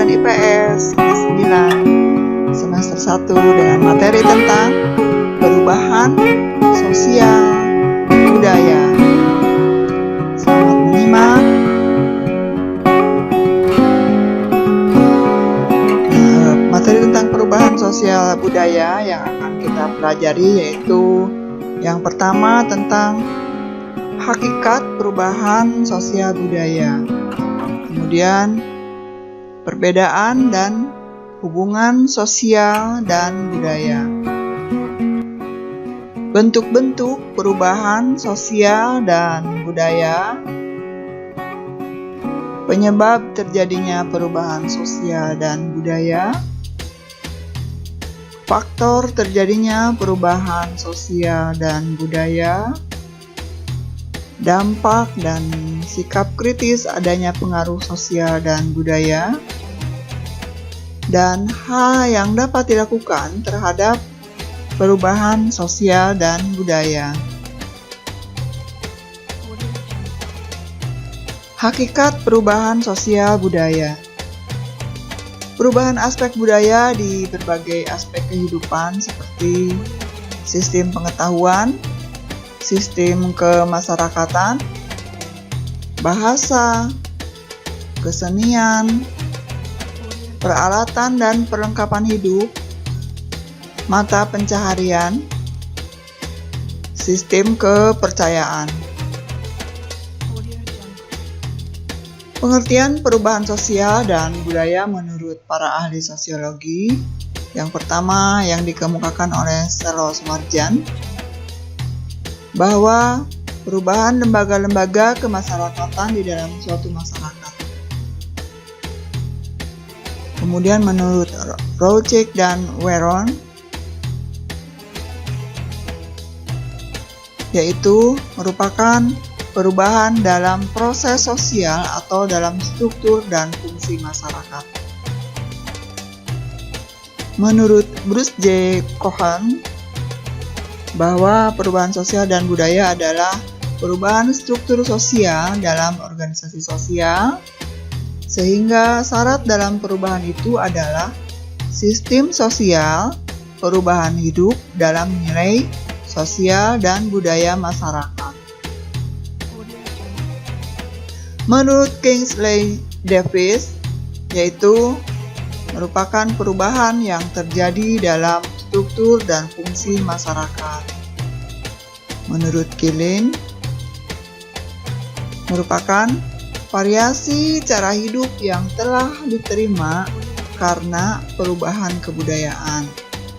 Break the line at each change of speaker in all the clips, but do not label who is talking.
Pelajaran IPS kelas 9 semester 1 dengan materi tentang perubahan sosial budaya. Selamat menyimak. Materi tentang perubahan sosial budaya yang akan kita pelajari yaitu yang pertama tentang hakikat perubahan sosial budaya. Kemudian perbedaan dan hubungan sosial dan budaya. Bentuk-bentuk perubahan sosial dan budaya. Penyebab terjadinya perubahan sosial dan budaya. Faktor terjadinya perubahan sosial dan budaya. Dampak dan sikap kritis adanya pengaruh sosial dan budaya, dan hal yang dapat dilakukan terhadap perubahan sosial dan budaya. Hakikat perubahan sosial budaya. Perubahan aspek budaya di berbagai aspek kehidupan seperti sistem pengetahuan, sistem kemasyarakatan, bahasa, kesenian, peralatan dan perlengkapan hidup, mata pencaharian, sistem kepercayaan. Pengertian perubahan sosial dan budaya menurut para ahli sosiologi, yang pertama yang dikemukakan oleh Charles Marjan, bahwa perubahan lembaga-lembaga kemasyarakatan di dalam suatu masyarakat. Kemudian menurut Rocek dan Weron, yaitu merupakan perubahan dalam proses sosial atau dalam struktur dan fungsi masyarakat. Menurut Bruce J. Cohen, bahwa perubahan sosial dan budaya adalah perubahan struktur sosial dalam organisasi sosial, sehingga syarat dalam perubahan itu adalah sistem sosial, perubahan hidup dalam nilai sosial dan budaya masyarakat. Menurut Kingsley Davis, yaitu merupakan perubahan yang terjadi dalam struktur dan fungsi masyarakat. Menurut Killen, merupakan variasi cara hidup yang telah diterima karena perubahan kebudayaan,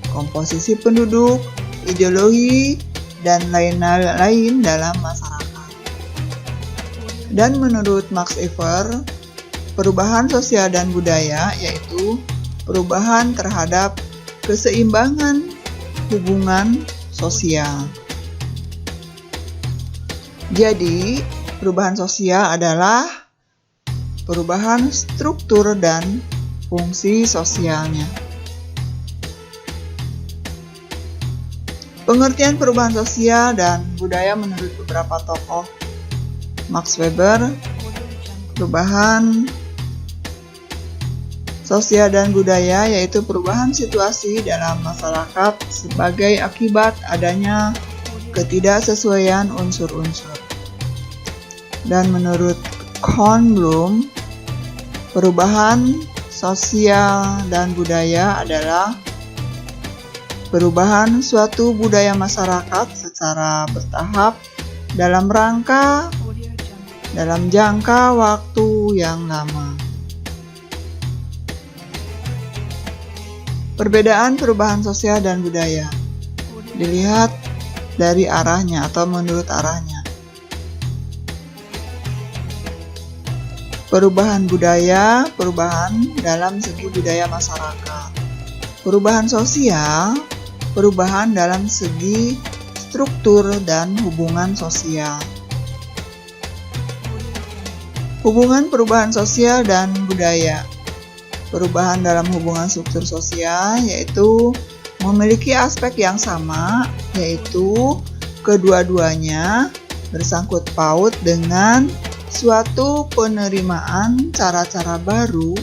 komposisi penduduk, ideologi, dan lain-lain dalam masyarakat. Dan menurut Max Weber, perubahan sosial dan budaya yaitu perubahan terhadap keseimbangan hubungan sosial. Jadi, perubahan sosial adalah perubahan struktur dan fungsi sosialnya. Pengertian perubahan sosial dan budaya menurut beberapa tokoh Max Weber, perubahan sosial dan budaya yaitu perubahan situasi dalam masyarakat sebagai akibat adanya ketidaksesuaian unsur-unsur. Dan menurut Kornblum, perubahan sosial dan budaya adalah perubahan suatu budaya masyarakat secara bertahap dalam jangka waktu yang lama. Perbedaan perubahan sosial dan budaya dilihat dari arahnya atau menurut arahnya. Perubahan budaya, perubahan dalam segi budaya masyarakat. Perubahan sosial, perubahan dalam segi struktur dan hubungan sosial. Hubungan perubahan sosial dan budaya. Perubahan dalam hubungan struktur sosial yaitu memiliki aspek yang sama, yaitu kedua-duanya bersangkut paut dengan suatu penerimaan cara-cara baru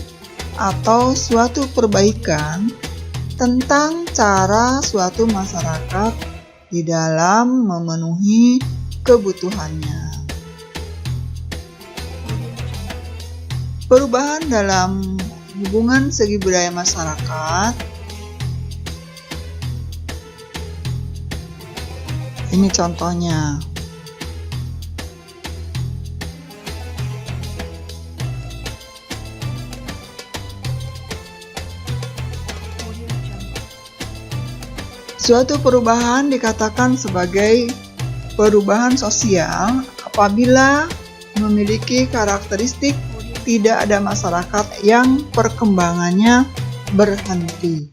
atau suatu perbaikan tentang cara suatu masyarakat di dalam memenuhi kebutuhannya. Perubahan dalam hubungan segi budaya masyarakat. Ini contohnya. Suatu perubahan dikatakan sebagai perubahan sosial apabila memiliki karakteristik tidak ada masyarakat yang perkembangannya berhenti.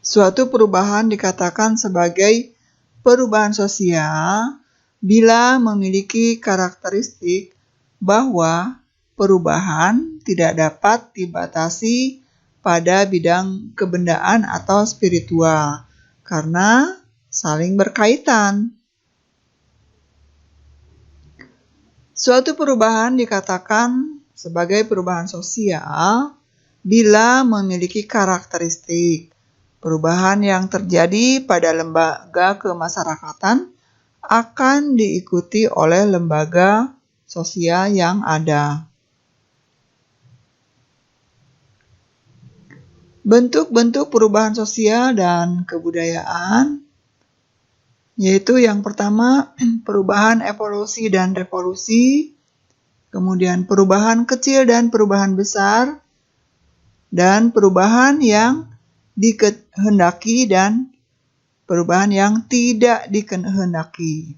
Suatu perubahan dikatakan sebagai perubahan sosial bila memiliki karakteristik bahwa perubahan tidak dapat dibatasi pada bidang kebendaan atau spiritual karena saling berkaitan. Suatu perubahan dikatakan sebagai perubahan sosial bila memiliki karakteristik perubahan yang terjadi pada lembaga kemasyarakatan akan diikuti oleh lembaga sosial yang ada. Bentuk-bentuk perubahan sosial dan kebudayaan, yaitu yang pertama perubahan evolusi dan revolusi, kemudian perubahan kecil dan perubahan besar, dan perubahan yang dikehendaki dan perubahan yang tidak dikehendaki.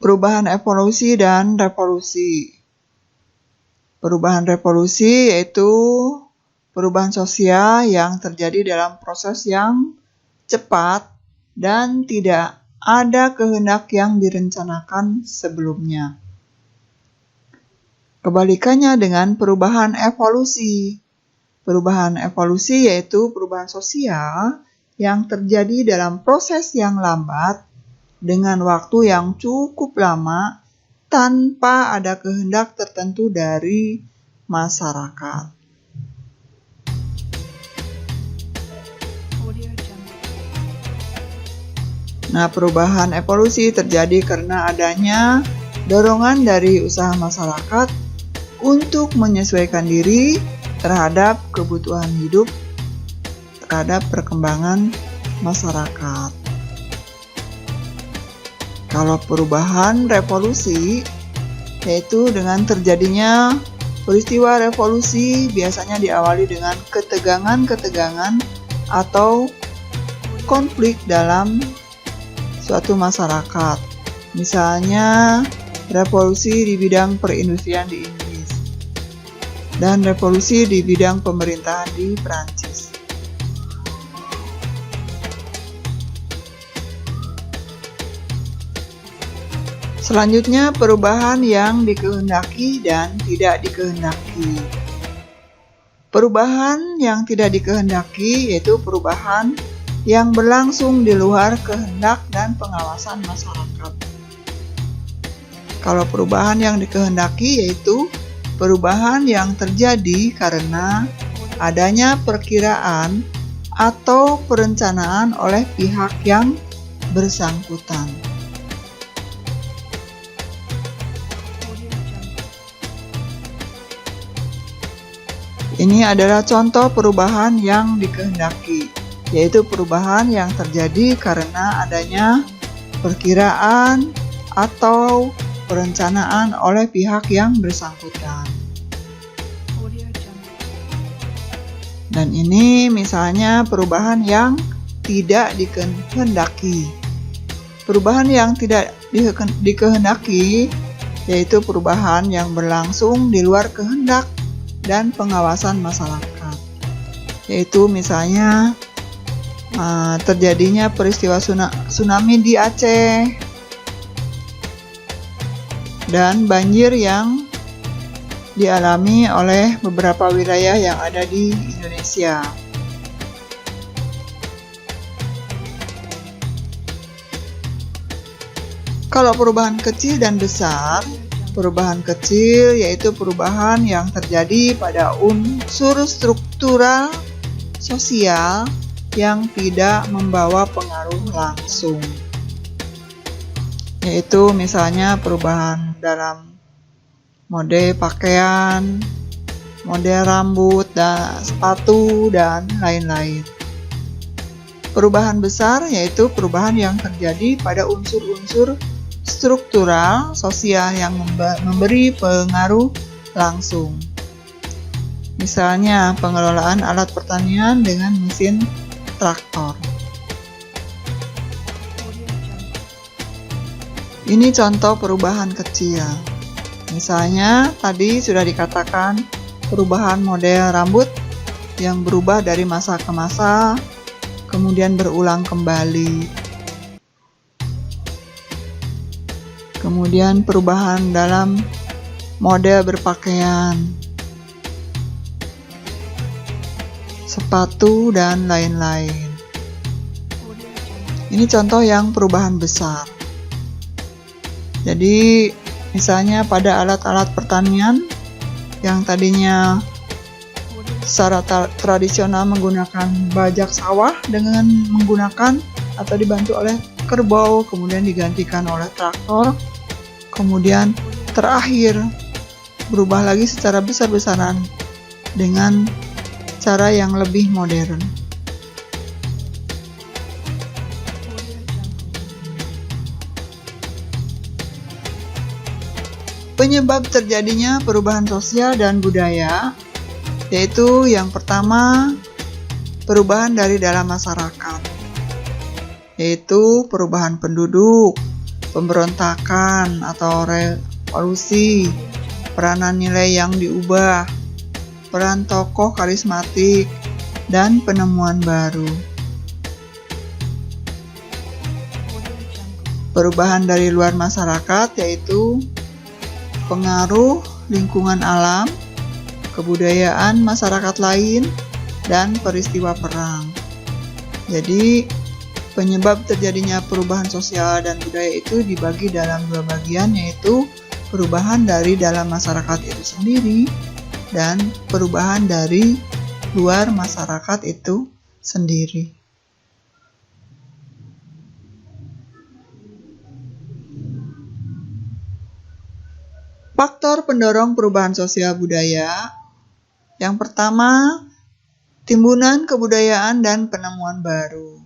Perubahan evolusi dan revolusi. Perubahan revolusi yaitu perubahan sosial yang terjadi dalam proses yang cepat dan tidak ada kehendak yang direncanakan sebelumnya. Kebalikannya dengan perubahan evolusi. Perubahan evolusi yaitu perubahan sosial yang terjadi dalam proses yang lambat dengan waktu yang cukup lama tanpa ada kehendak tertentu dari masyarakat. Nah, perubahan evolusi terjadi karena adanya dorongan dari usaha masyarakat untuk menyesuaikan diri terhadap kebutuhan hidup, terhadap perkembangan masyarakat. Kalau perubahan revolusi, yaitu dengan terjadinya peristiwa revolusi biasanya diawali dengan ketegangan-ketegangan atau konflik dalam suatu masyarakat. Misalnya, revolusi di bidang perindustrian di Inggris dan revolusi di bidang pemerintahan di Prancis. Selanjutnya, perubahan yang dikehendaki dan tidak dikehendaki. Perubahan yang tidak dikehendaki yaitu perubahan yang berlangsung di luar kehendak dan pengawasan masyarakat. Kalau perubahan yang dikehendaki yaitu perubahan yang terjadi karena adanya perkiraan atau perencanaan oleh pihak yang bersangkutan. Ini adalah contoh perubahan yang dikehendaki, yaitu perubahan yang terjadi karena adanya perkiraan atau perencanaan oleh pihak yang bersangkutan. Dan ini misalnya perubahan yang tidak dikehendaki. Perubahan yang tidak dikehendaki yaitu perubahan yang berlangsung di luar kehendak dan pengawasan masyarakat. Yaitu misalnya terjadinya peristiwa tsunami di Aceh dan banjir yang dialami oleh beberapa wilayah yang ada di Indonesia. Kalau perubahan kecil dan besar, perubahan kecil yaitu perubahan yang terjadi pada unsur struktural sosial yang tidak membawa pengaruh langsung. Yaitu misalnya perubahan dalam mode pakaian, model rambut, dan sepatu, dan lain-lain. Perubahan besar yaitu perubahan yang terjadi pada unsur-unsur struktural sosial yang memberi pengaruh langsung. Misalnya pengelolaan alat pertanian dengan mesin traktor. Ini contoh perubahan kecil. Misalnya tadi sudah dikatakan perubahan model rambut yang berubah dari masa ke masa, kemudian berulang kembali. Kemudian perubahan dalam model berpakaian, sepatu, dan lain-lain. Ini contoh yang perubahan besar. Jadi misalnya pada alat-alat pertanian yang tadinya secara tradisional menggunakan bajak sawah dengan menggunakan atau dibantu oleh kerbau, kemudian digantikan oleh traktor, kemudian terakhir berubah lagi secara besar-besaran dengan cara yang lebih modern. Penyebab terjadinya perubahan sosial dan budaya yaitu yang pertama, perubahan dari dalam masyarakat, yaitu perubahan penduduk, pemberontakan atau revolusi, peranan nilai yang diubah, peran tokoh karismatik, dan penemuan baru. Perubahan dari luar masyarakat yaitu pengaruh lingkungan alam, kebudayaan masyarakat lain, dan peristiwa perang. Jadi, penyebab terjadinya perubahan sosial dan budaya itu dibagi dalam dua bagian, yaitu perubahan dari dalam masyarakat itu sendiri dan perubahan dari luar masyarakat itu sendiri. Faktor pendorong perubahan sosial budaya. Yang pertama, timbunan kebudayaan dan penemuan baru.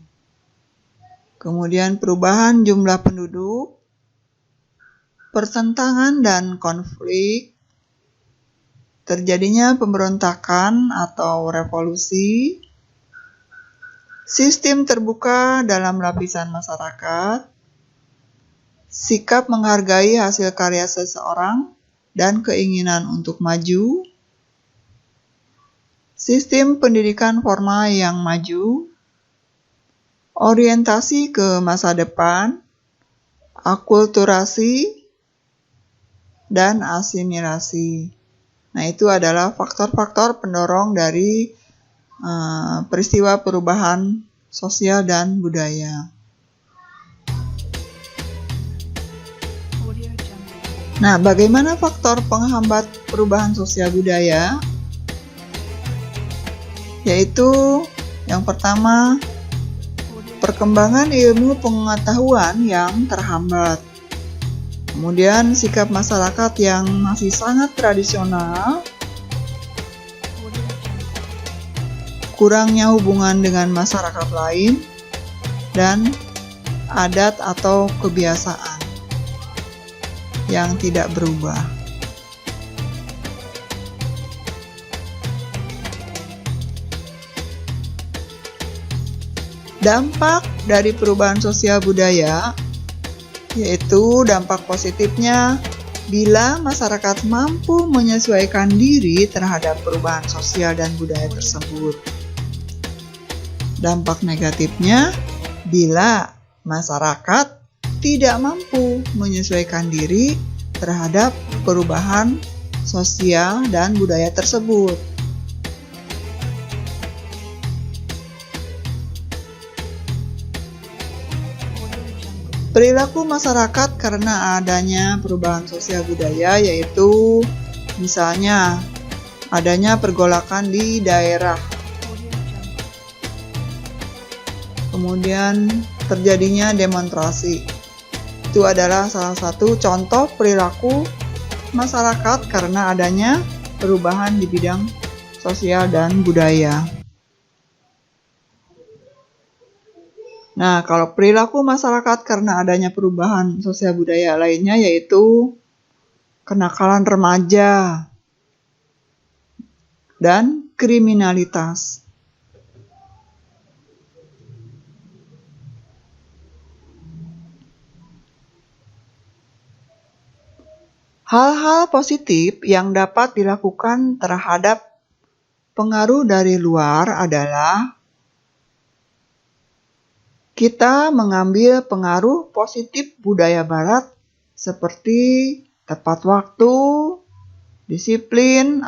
Kemudian perubahan jumlah penduduk, pertentangan dan konflik, terjadinya pemberontakan atau revolusi, sistem terbuka dalam lapisan masyarakat, sikap menghargai hasil karya seseorang dan keinginan untuk maju, sistem pendidikan formal yang maju, orientasi ke masa depan, akulturasi, dan asimilasi. Nah, itu adalah faktor-faktor pendorong dari peristiwa perubahan sosial dan budaya. Nah, bagaimana faktor penghambat perubahan sosial budaya? Yaitu yang pertama, perkembangan ilmu pengetahuan yang terhambat. Kemudian sikap masyarakat yang masih sangat tradisional, kurangnya hubungan dengan masyarakat lain, dan adat atau kebiasaan yang tidak berubah. Dampak dari perubahan sosial budaya, yaitu dampak positifnya bila masyarakat mampu menyesuaikan diri terhadap perubahan sosial dan budaya tersebut. Dampak negatifnya bila masyarakat tidak mampu menyesuaikan diri terhadap perubahan sosial dan budaya tersebut. Perilaku masyarakat karena adanya perubahan sosial budaya yaitu misalnya adanya pergolakan di daerah, kemudian terjadinya demonstrasi. Itu adalah salah satu contoh perilaku masyarakat karena adanya perubahan di bidang sosial dan budaya. Nah, kalau perilaku masyarakat karena adanya perubahan sosial budaya lainnya yaitu kenakalan remaja dan kriminalitas. Hal-hal positif yang dapat dilakukan terhadap pengaruh dari luar adalah kita mengambil pengaruh positif budaya barat seperti tepat waktu, disiplin,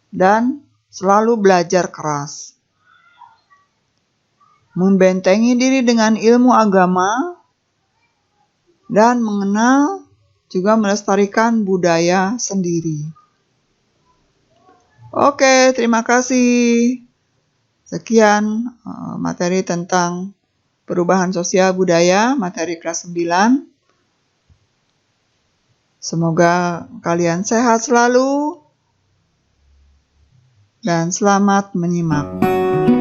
dan selalu belajar keras. Membentengi diri dengan ilmu agama dan mengenal juga melestarikan budaya sendiri. Oke, terima kasih. Sekian materi tentang perubahan sosial budaya, materi kelas 9. Semoga kalian sehat selalu dan selamat menyimak.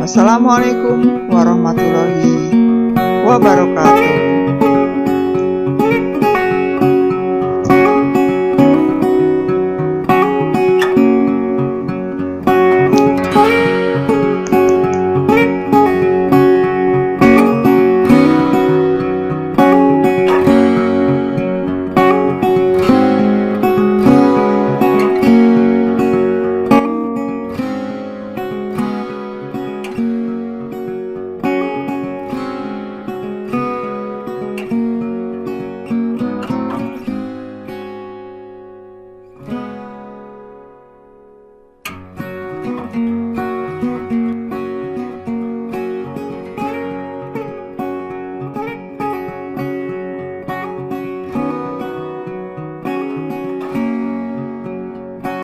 Wassalamualaikum warahmatullahi wabarakatuh.